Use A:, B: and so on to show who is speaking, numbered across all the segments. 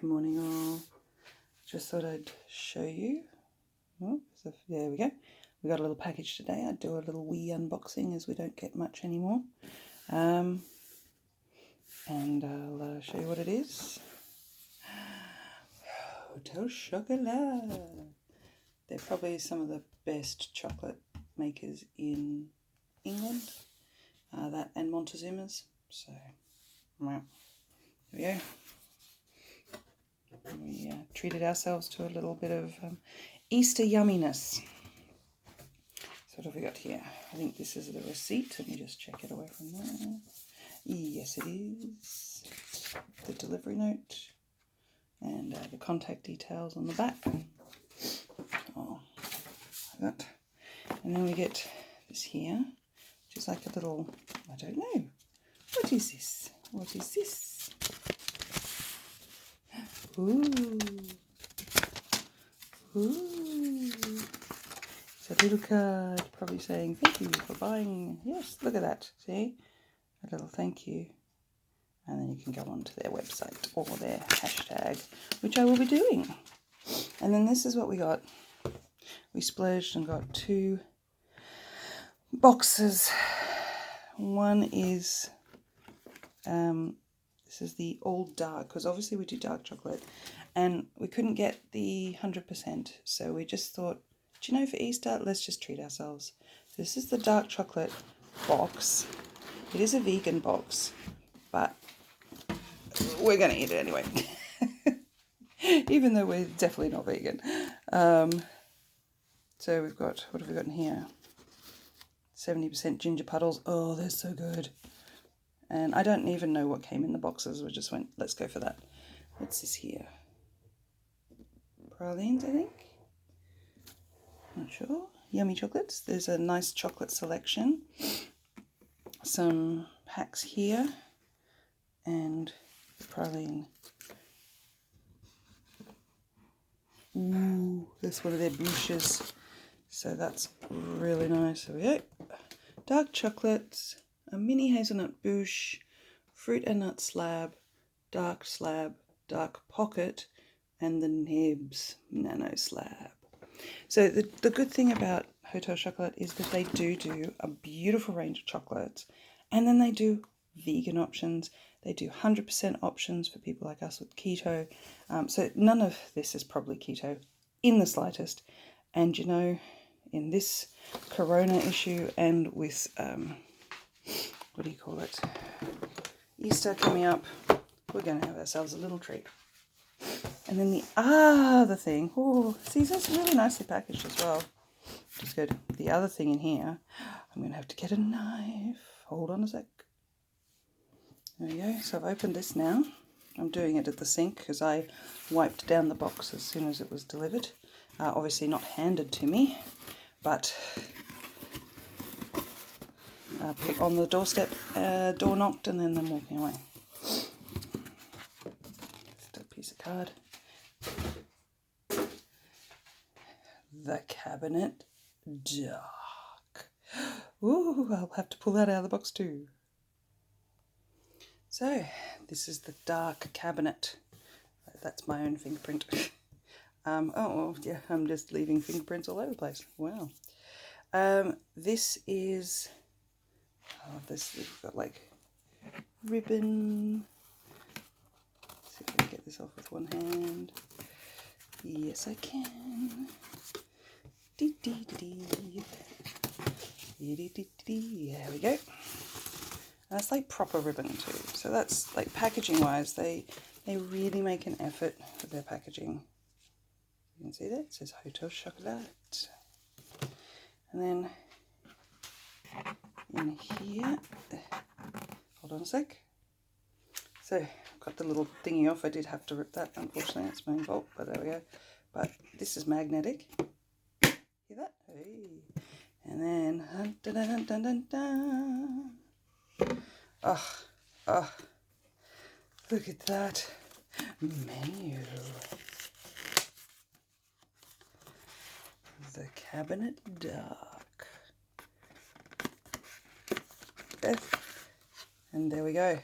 A: Good morning all. Just thought I'd show you. Oh, there we go. We got a little package today. I'd do a little wee unboxing as we don't get much anymore. And I'll show you what it is. Hotel Chocolat. They're probably some of the best chocolate makers in England. That and Montezuma's. So, well, there we go. We treated ourselves to a little bit of Easter yumminess. So what have we got here? I think this is the receipt. Let me just check it away from there. Yes, it is. The delivery note and the contact details on the back. Oh, like that. And then we get this here, which is like a little, I don't know. What is this? What is this? Ooh. Ooh. It's a little card probably saying thank you for buying. Yes, look at that. See? A little thank you. And then you can go on to their website or their hashtag, which I will be doing. And then this is what we got. We splurged and got 2 boxes. One is this is the all dark, because obviously we do dark chocolate and we couldn't get the 100%, so we just thought, do you know, for Easter let's just treat ourselves. So this is the dark chocolate box. It is a vegan box, but we're gonna eat it anyway. Even though we're definitely not vegan. So we've got, what have we got in here? 70% ginger puddles. Oh, they're so good. And I don't even know what came in the boxes. We just went, let's go for that. What's this here? Pralines, I think. Not sure. Yummy chocolates. There's a nice chocolate selection. Some packs here. And praline. Ooh, that's one of their bouches. So that's really nice. There we go. Dark chocolates. A mini hazelnut bouche, fruit and nut slab, dark pocket, and the nibs nano slab. So the good thing about Hotel Chocolat is that they do a beautiful range of chocolates, and then they do vegan options. They do 100% options for people like us with keto. So none of this is probably keto in the slightest. And you know, in this corona issue and with what do you call it? Easter coming up, we're going to have ourselves a little treat. And then the other thing, oh, see, that's really nicely packaged as well, which is good. The other thing in here, I'm going to have to get a knife. Hold on a sec. There we go. So I've opened this now. I'm doing it at the sink because I wiped down the box as soon as it was delivered. Obviously not handed to me, but put on the doorstep, door knocked, and then I'm walking away. Just a piece of card. The cabinet dark. Ooh, I'll have to pull that out of the box too. So, this is the dark cabinet. That's my own fingerprint. Oh, yeah, I'm just leaving fingerprints all over the place. Wow. This is... Oh, we've got like ribbon. Let's see if I can get this off with one hand. Yes, I can. Dee dee dee dee. Dee dee dee dee. There we go. And it's like proper ribbon too. So that's like packaging wise, they really make an effort with their packaging. You can see that it says Hotel Chocolat. And then in here, hold on a sec. So I've got the little thingy off. I did have to rip that, unfortunately. That's my own fault, but there we go. But this is magnetic. Hear that? Hey. And then dun, dun, dun, dun, dun. Oh, look at that menu. The cabinet dark. And there we go.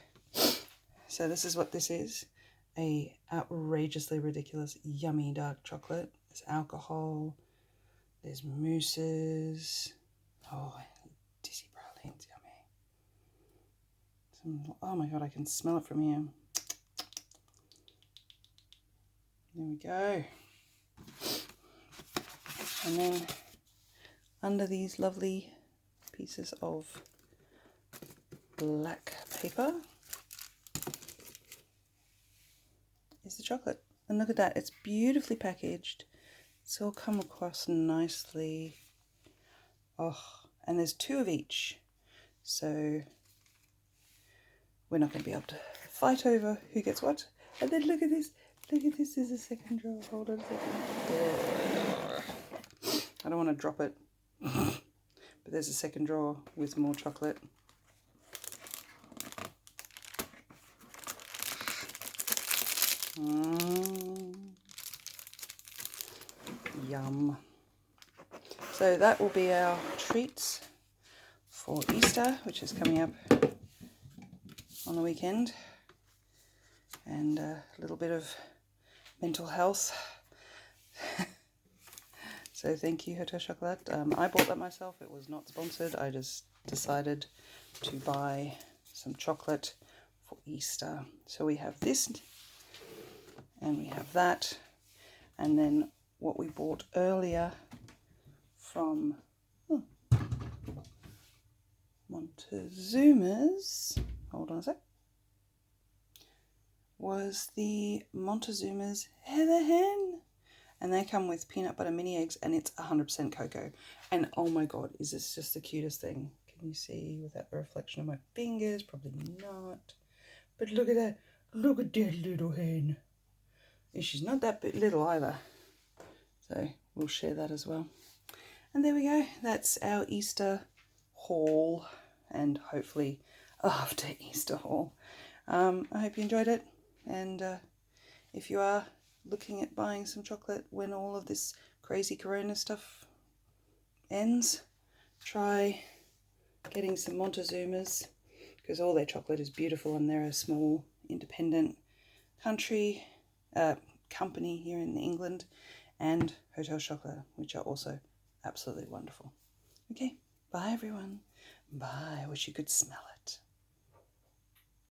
A: So this is what this is. a outrageously ridiculous yummy dark chocolate. There's alcohol, there's mousses, oh, dizzy pralines, yummy. Oh my god, I can smell it from here. There we go. And then under these lovely pieces of black paper is the chocolate. And look at that, it's beautifully packaged. It's all come across nicely. Oh, and there's 2 of each. So we're not going to be able to fight over who gets what. And then look at this. Look at this, there's a second drawer. Hold on a second. I don't want to drop it. But there's a second drawer with more chocolate. Yum. So that will be our treats for Easter, which is coming up on the weekend. And a little bit of mental health. So thank you, Hotel Chocolat. I bought that myself. It was not sponsored. I just decided to buy some chocolate for Easter. So we have this and we have that. And then what we bought earlier from Montezuma's, hold on a sec, was the Montezuma's Heather Hen. And they come with peanut butter mini eggs, and it's 100% cocoa. And oh my god, is this just the cutest thing? Can you see without the reflection of my fingers? Probably not. But look at that. Look at that little hen. And she's not that bit little either. So we'll share that as well. And there we go. That's our Easter haul, and hopefully after Easter haul. I hope you enjoyed it. And if you are looking at buying some chocolate when all of this crazy corona stuff ends, try getting some Montezuma's, because all their chocolate is beautiful, and they're a small independent company here in England, and Hotel Chocolat, which are also absolutely wonderful. Okay, bye everyone. Bye. I wish you could smell it.